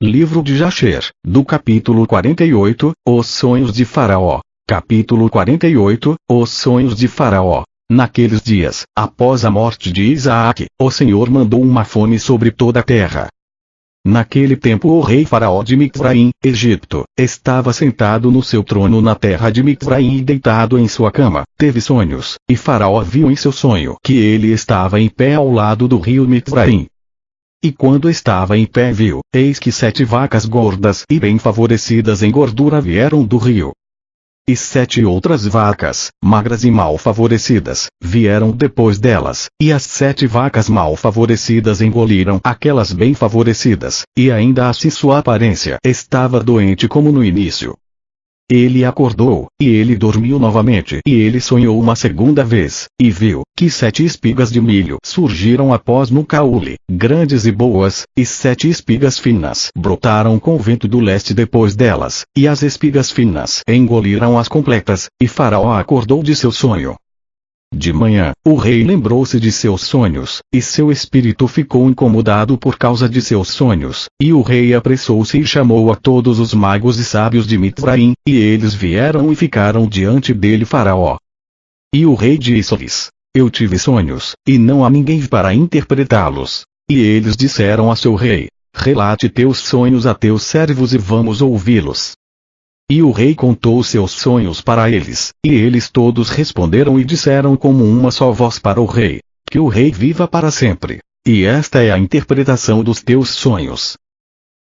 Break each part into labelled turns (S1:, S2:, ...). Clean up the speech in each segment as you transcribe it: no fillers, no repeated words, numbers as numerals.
S1: Livro de Jasher, do capítulo 48, Os sonhos de Faraó. Capítulo 48, Os sonhos de Faraó. Naqueles dias, após a morte de Isaac, o Senhor mandou uma fome sobre toda a terra. Naquele tempo o rei Faraó de Mitzraim, Egito, estava sentado no seu trono na terra de Mitzraim e deitado em sua cama, teve sonhos, e Faraó viu em seu sonho que ele estava em pé ao lado do rio Mitzraim. E quando estava em pé viu, eis que 7 vacas gordas e bem favorecidas em gordura vieram do rio. E 7 outras vacas, magras e mal favorecidas, vieram depois delas, e as 7 vacas mal favorecidas engoliram aquelas bem favorecidas, e ainda assim sua aparência estava doente como no início. Ele acordou, e ele dormiu novamente, e ele sonhou uma segunda vez, e viu, que 7 espigas de milho surgiram após no caule, grandes e boas, e 7 espigas finas brotaram com o vento do leste depois delas, e as espigas finas engoliram as completas, e Faraó acordou de seu sonho. De manhã, o rei lembrou-se de seus sonhos, e seu espírito ficou incomodado por causa de seus sonhos, e o rei apressou-se e chamou a todos os magos e sábios de Mitzraim, e eles vieram e ficaram diante dele Faraó. E o rei disse-lhes: Eu tive sonhos, e não há ninguém para interpretá-los. E eles disseram a seu rei: Relate teus sonhos a teus servos e vamos ouvi-los. E o rei contou seus sonhos para eles, e eles todos responderam e disseram como uma só voz para o rei: Que o rei viva para sempre. E esta é a interpretação dos teus sonhos.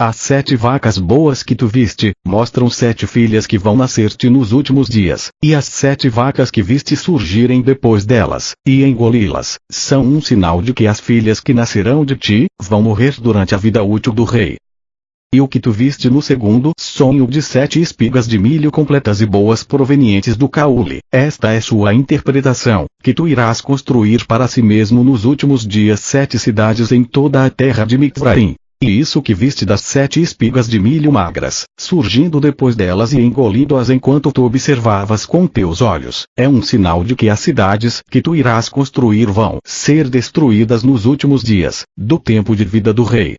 S1: As 7 vacas boas que tu viste, mostram 7 filhas que vão nascer-te nos últimos dias, e as 7 vacas que viste surgirem depois delas, e engoli-las, são um sinal de que as filhas que nascerão de ti, vão morrer durante a vida útil do rei. E o que tu viste no segundo sonho de 7 espigas de milho completas e boas provenientes do caule, esta é sua interpretação, que tu irás construir para si mesmo nos últimos dias 7 cidades em toda a terra de Mitzraim. E isso que viste das 7 espigas de milho magras, surgindo depois delas e engolindo-as enquanto tu observavas com teus olhos, é um sinal de que as cidades que tu irás construir vão ser destruídas nos últimos dias, do tempo de vida do rei.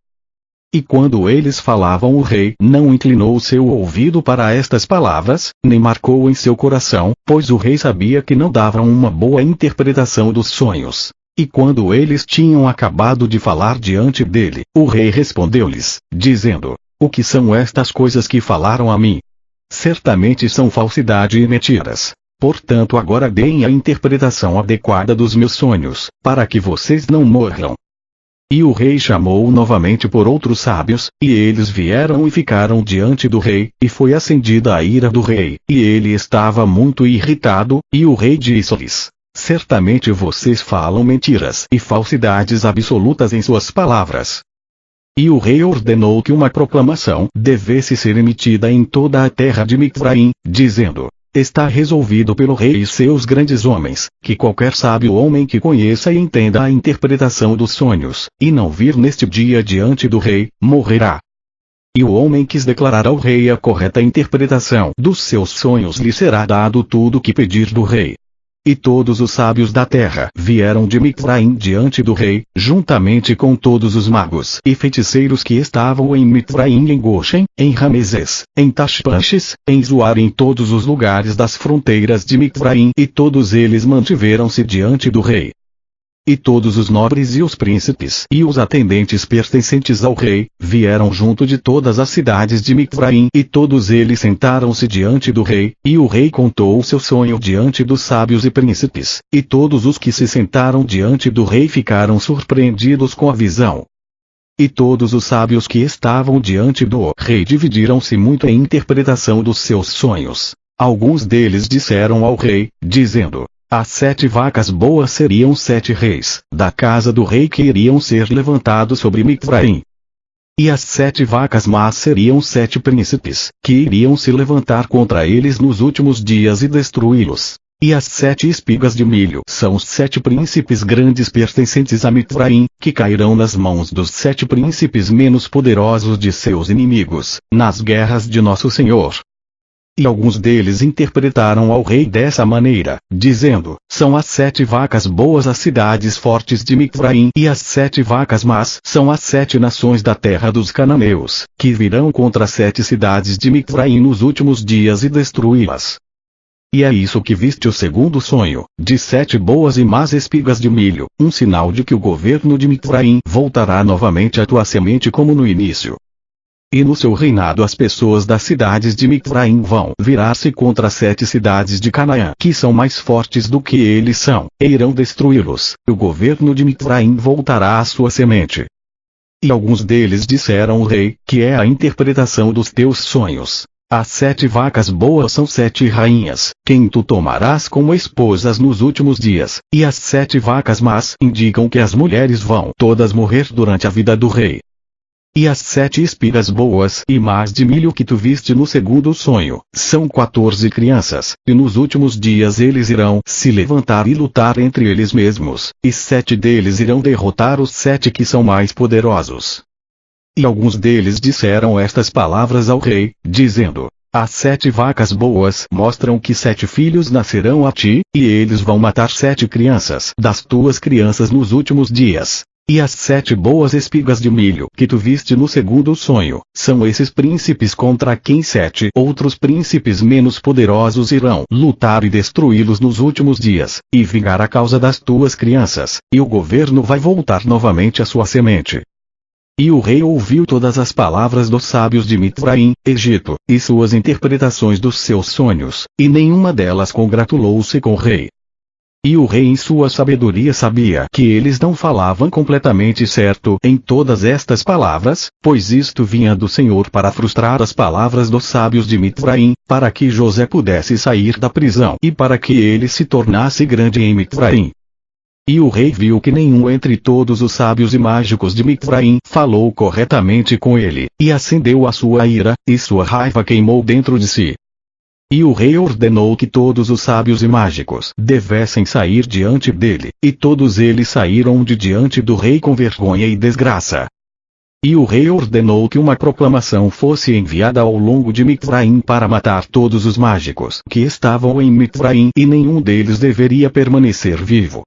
S1: E quando eles falavam o rei não inclinou seu ouvido para estas palavras, nem marcou em seu coração, pois o rei sabia que não davam uma boa interpretação dos sonhos. E quando eles tinham acabado de falar diante dele, o rei respondeu-lhes, dizendo: O que são estas coisas que falaram a mim? Certamente são falsidade e mentiras. Portanto agora deem a interpretação adequada dos meus sonhos, para que vocês não morram. E o rei chamou novamente por outros sábios, e eles vieram e ficaram diante do rei, e foi acendida a ira do rei, e ele estava muito irritado, e o rei disse-lhes: Certamente vocês falam mentiras e falsidades absolutas em suas palavras. E o rei ordenou que uma proclamação devesse ser emitida em toda a terra de Mitzraim, dizendo: Está resolvido pelo rei e seus grandes homens, que qualquer sábio homem que conheça e entenda a interpretação dos sonhos, e não vir neste dia diante do rei, morrerá. E o homem que declarar ao rei a correta interpretação dos seus sonhos lhe será dado tudo o que pedir do rei. E todos os sábios da terra vieram de Mitzraim diante do rei, juntamente com todos os magos e feiticeiros que estavam em Mitzraim, em Goshen, em Ramesés, em Tashpanches, em Zoar, em todos os lugares das fronteiras de Mitzraim, e todos eles mantiveram-se diante do rei. E todos os nobres e os príncipes e os atendentes pertencentes ao rei, vieram junto de todas as cidades de Mitzraim, e todos eles sentaram-se diante do rei, e o rei contou o seu sonho diante dos sábios e príncipes, e todos os que se sentaram diante do rei ficaram surpreendidos com a visão. E todos os sábios que estavam diante do rei dividiram-se muito em interpretação dos seus sonhos. Alguns deles disseram ao rei, dizendo: As 7 vacas boas seriam 7 reis da casa do rei que iriam ser levantados sobre Mitzraim. E as 7 vacas más seriam 7 príncipes, que iriam se levantar contra eles nos últimos dias e destruí-los. E as 7 espigas de milho são os 7 príncipes grandes pertencentes a Mitzraim, que cairão nas mãos dos 7 príncipes menos poderosos de seus inimigos, nas guerras de nosso Senhor. E alguns deles interpretaram ao rei dessa maneira, dizendo: são as 7 vacas boas as cidades fortes de Mifraim, e as 7 vacas más são as 7 nações da terra dos cananeus, que virão contra as 7 cidades de Mifraim nos últimos dias e destruí-las. E é isso que viste o segundo sonho, de 7 boas e más espigas de milho, um sinal de que o governo de Mifraim voltará novamente à tua semente como no início. E no seu reinado as pessoas das cidades de Mifraim vão virar-se contra as 7 cidades de Canaã, que são mais fortes do que eles são, e irão destruí-los. O governo de Mifraim voltará à sua semente. E alguns deles disseram ao rei, que é a interpretação dos teus sonhos: as 7 vacas boas são 7 rainhas, quem tu tomarás como esposas nos últimos dias, e as 7 vacas más indicam que as mulheres vão todas morrer durante a vida do rei. E as 7 espigas boas e más de milho que tu viste no segundo sonho, são 14 crianças, e nos últimos dias eles irão se levantar e lutar entre eles mesmos, e 7 deles irão derrotar os 7 que são mais poderosos. E alguns deles disseram estas palavras ao rei, dizendo: as 7 vacas boas mostram que 7 filhos nascerão a ti, e eles vão matar 7 crianças das tuas crianças nos últimos dias. E as 7 boas espigas de milho que tu viste no segundo sonho, são esses príncipes contra quem 7 outros príncipes menos poderosos irão lutar e destruí-los nos últimos dias, e vingar a causa das tuas crianças, e o governo vai voltar novamente à sua semente. E o rei ouviu todas as palavras dos sábios de Mifraim, Egito, e suas interpretações dos seus sonhos, e nenhuma delas congratulou-se com o rei. E o rei em sua sabedoria sabia que eles não falavam completamente certo em todas estas palavras, pois isto vinha do Senhor para frustrar as palavras dos sábios de Mifraim, para que José pudesse sair da prisão e para que ele se tornasse grande em Mifraim. E o rei viu que nenhum entre todos os sábios e mágicos de Mifraim falou corretamente com ele, e acendeu a sua ira, e sua raiva queimou dentro de si. E o rei ordenou que todos os sábios e mágicos devessem sair diante dele, e todos eles saíram de diante do rei com vergonha e desgraça. E o rei ordenou que uma proclamação fosse enviada ao longo de Mifraim para matar todos os mágicos que estavam em Mifraim, e nenhum deles deveria permanecer vivo.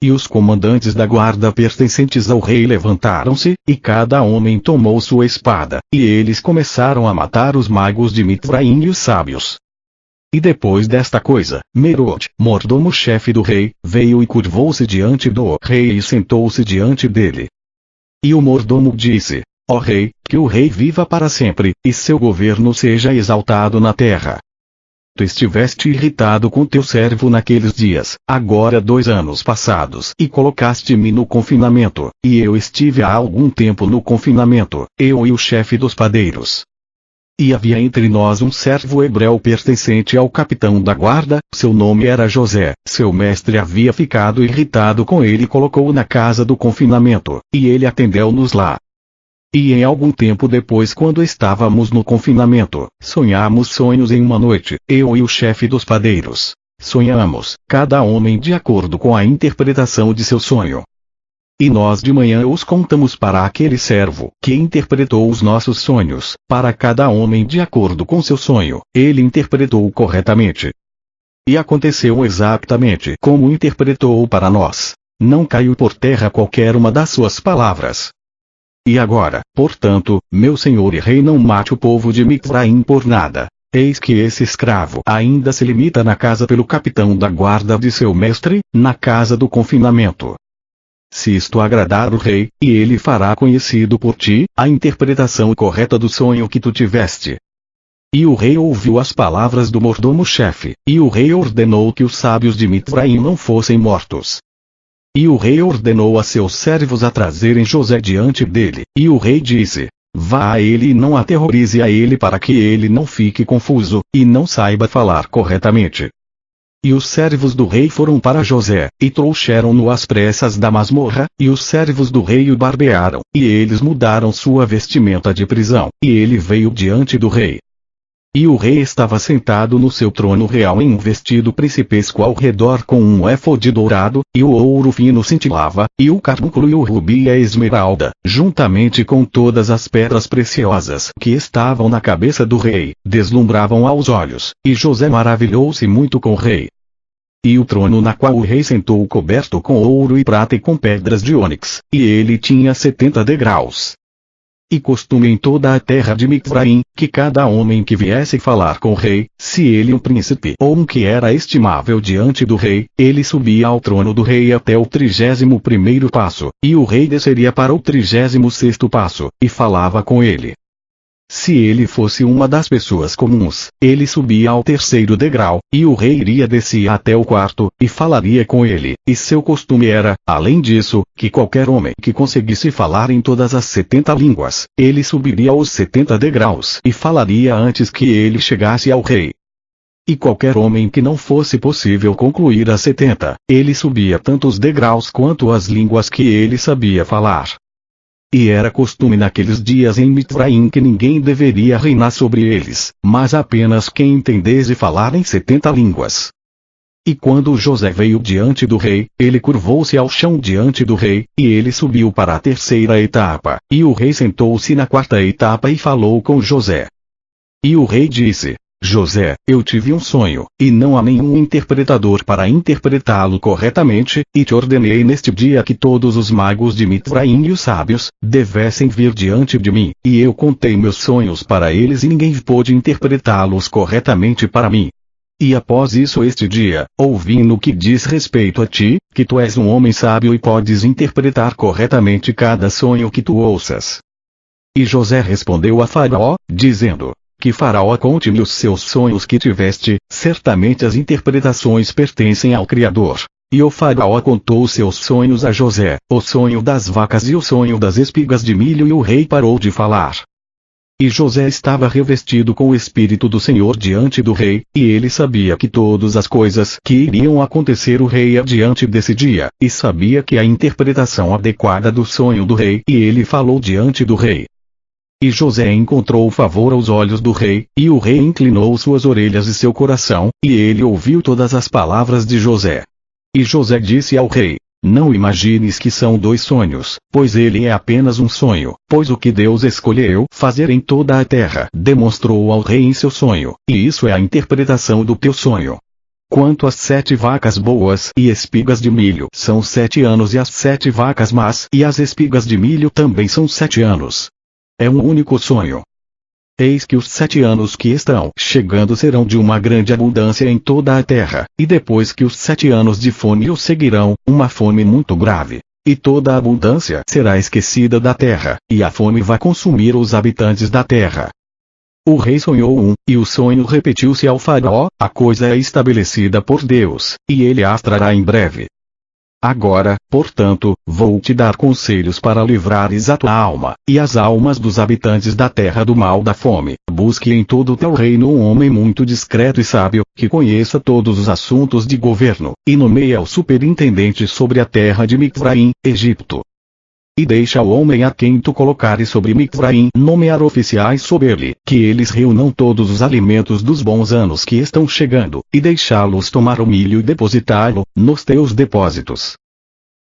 S1: E os comandantes da guarda pertencentes ao rei levantaram-se, e cada homem tomou sua espada, e eles começaram a matar os magos de Mifraim e os sábios. E depois desta coisa, Merote, mordomo-chefe do rei, veio e curvou-se diante do rei e sentou-se diante dele. E o mordomo disse: ó rei, que o rei viva para sempre, e seu governo seja exaltado na terra. Tu estiveste irritado com teu servo naqueles dias, agora 2 anos passados, e colocaste-me no confinamento, e eu estive há algum tempo no confinamento, eu e o chefe dos padeiros. E havia entre nós um servo hebreu pertencente ao capitão da guarda, seu nome era José, seu mestre havia ficado irritado com ele e colocou-o na casa do confinamento, e ele atendeu-nos lá. E em algum tempo depois, quando estávamos no confinamento, sonhamos sonhos em uma noite, eu e o chefe dos padeiros. Sonhamos, cada homem de acordo com a interpretação de seu sonho. E nós de manhã os contamos para aquele servo, que interpretou os nossos sonhos, para cada homem de acordo com seu sonho, ele interpretou corretamente. E aconteceu exatamente como interpretou para nós. Não caiu por terra qualquer uma das suas palavras. E agora, portanto, meu senhor e rei, não mate o povo de Mifraim por nada. Eis que esse escravo ainda se limita na casa pelo capitão da guarda de seu mestre, na casa do confinamento. Se isto agradar o rei, e ele fará conhecido por ti a interpretação correta do sonho que tu tiveste. E o rei ouviu as palavras do mordomo-chefe, e o rei ordenou que os sábios de Mifraim não fossem mortos. E o rei ordenou a seus servos a trazerem José diante dele, e o rei disse: vá a ele e não aterrorize a ele para que ele não fique confuso, e não saiba falar corretamente. E os servos do rei foram para José, e trouxeram-no às pressas da masmorra, e os servos do rei o barbearam, e eles mudaram sua vestimenta de prisão, e ele veio diante do rei. E o rei estava sentado no seu trono real em um vestido principesco ao redor com um éfode dourado, e o ouro fino cintilava, e o carbúnculo e o rubi e a esmeralda, juntamente com todas as pedras preciosas que estavam na cabeça do rei, deslumbravam aos olhos, e José maravilhou-se muito com o rei. E o trono na qual o rei sentou coberto com ouro e prata e com pedras de ônix, e ele tinha 70 degraus. E costume em toda a terra de Mizraim, que cada homem que viesse falar com o rei, se ele um príncipe ou um que era estimável diante do rei, ele subia ao trono do rei até o 31º passo, e o rei desceria para o 36º passo, e falava com ele. Se ele fosse uma das pessoas comuns, ele subia ao 3º degrau, e o rei iria descer até o 4º, e falaria com ele, e seu costume era, além disso, que qualquer homem que conseguisse falar em todas as 70 línguas, ele subiria aos 70 degraus e falaria antes que ele chegasse ao rei. E qualquer homem que não fosse possível concluir as 70, ele subia tanto os degraus quanto as línguas que ele sabia falar. E era costume naqueles dias em Mizraim que ninguém deveria reinar sobre eles, mas apenas quem entendesse falar em 70 línguas. E quando José veio diante do rei, ele curvou-se ao chão diante do rei, e ele subiu para a 3ª etapa, e o rei sentou-se na 4ª etapa e falou com José. E o rei disse: José, eu tive um sonho, e não há nenhum interpretador para interpretá-lo corretamente, e te ordenei neste dia que todos os magos de Mizraim e os sábios, devessem vir diante de mim, e eu contei meus sonhos para eles e ninguém pôde interpretá-los corretamente para mim. E após isso este dia, ouvi no que diz respeito a ti, que tu és um homem sábio e podes interpretar corretamente cada sonho que tu ouças. E José respondeu a Faraó, dizendo: que Faraó conte-me os seus sonhos que tiveste, certamente as interpretações pertencem ao Criador. E o Faraó contou os seus sonhos a José, o sonho das vacas e o sonho das espigas de milho, e o rei parou de falar. E José estava revestido com o Espírito do Senhor diante do rei, e ele sabia que todas as coisas que iriam acontecer o rei adiante desse dia, e sabia que a interpretação adequada do sonho do rei, e ele falou diante do rei. E José encontrou favor aos olhos do rei, e o rei inclinou suas orelhas e seu coração, e ele ouviu todas as palavras de José. E José disse ao rei: não imagines que são 2 sonhos, pois ele é apenas um sonho, pois o que Deus escolheu fazer em toda a terra demonstrou ao rei em seu sonho, e isso é a interpretação do teu sonho. Quanto às 7 vacas boas e espigas de milho, são 7 anos, e as 7 vacas más e as espigas de milho também são 7 anos. É um único sonho. Eis que os 7 anos que estão chegando serão de uma grande abundância em toda a terra, e depois que os 7 anos de fome o seguirão, uma fome muito grave. E toda a abundância será esquecida da terra, e a fome vai consumir os habitantes da terra. O rei sonhou e o sonho repetiu-se ao Faraó, a coisa é estabelecida por Deus, e ele as trará em breve. Agora, portanto, vou te dar conselhos para livrares a tua alma, e as almas dos habitantes da terra do mal da fome. Busque em todo o teu reino um homem muito discreto e sábio, que conheça todos os assuntos de governo, e nomeia o superintendente sobre a terra de Mizraim, Egipto. E deixa o homem a quem tu colocares sobre Mizraim nomear oficiais sobre ele, que eles reúnam todos os alimentos dos bons anos que estão chegando, e deixá-los tomar o milho e depositá-lo nos teus depósitos.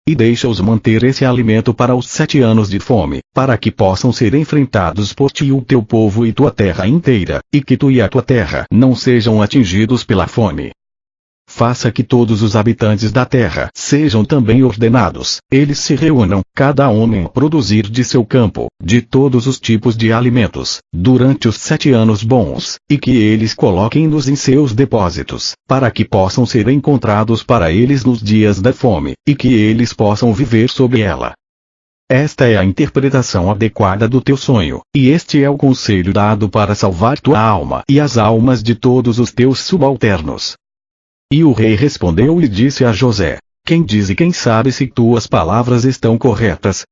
S1: E deixa-os manter esse alimento para os 7 anos de fome, para que possam ser enfrentados por ti e o teu povo e tua terra inteira, e que tu e a tua terra não sejam atingidos pela fome. Faça que todos os habitantes da terra sejam também ordenados, eles se reúnam, cada homem a produzir de seu campo, de todos os tipos de alimentos, durante os 7 anos bons, e que eles coloquem-nos em seus depósitos, para que possam ser encontrados para eles nos dias da fome, e que eles possam viver sobre ela. Esta é a interpretação adequada do teu sonho, e este é o conselho dado para salvar tua alma e as almas de todos os teus subalternos. E o rei respondeu e disse a José: quem diz e quem sabe se tuas palavras estão corretas?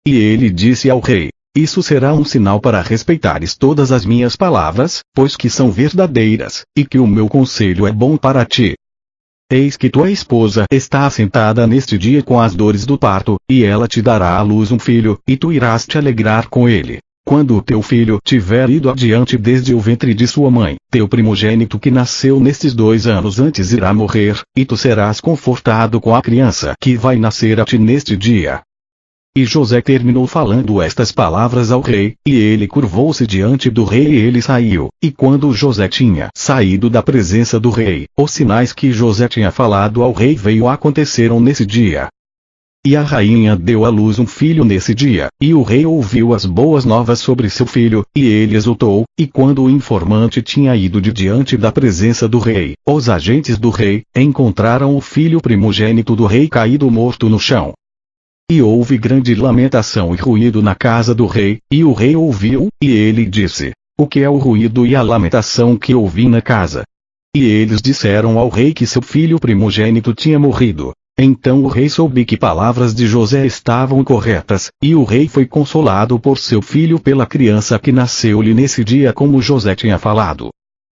S1: E ele disse ao rei: isso será um sinal para respeitares todas as minhas palavras, pois que são verdadeiras, e que o meu conselho é bom para ti. Eis que tua esposa está assentada neste dia com as dores do parto, e ela te dará à luz um filho, e tu irás te alegrar com ele. quando o teu filho tiver ido adiante desde o ventre de sua mãe, teu primogênito que nasceu nestes 2 anos antes irá morrer, e tu serás confortado com a criança que vai nascer a ti neste dia. E José terminou falando estas palavras ao rei, e ele curvou-se diante do rei e ele saiu. E quando José tinha saído da presença do rei, os sinais que José tinha falado ao rei aconteceram nesse dia. E a rainha deu à luz um filho nesse dia, e o rei ouviu as boas novas sobre seu filho, e ele exultou, e quando o informante tinha ido de diante da presença do rei, os agentes do rei encontraram o filho primogênito do rei caído morto no chão. E houve grande lamentação e ruído na casa do rei, e o rei ouviu, e ele disse: O que é o ruído e a lamentação que ouvi na casa? E eles disseram ao rei que seu filho primogênito tinha morrido. Então o rei soube que palavras de José estavam corretas, e o rei foi consolado por seu filho pela criança que nasceu-lhe nesse dia como José tinha falado.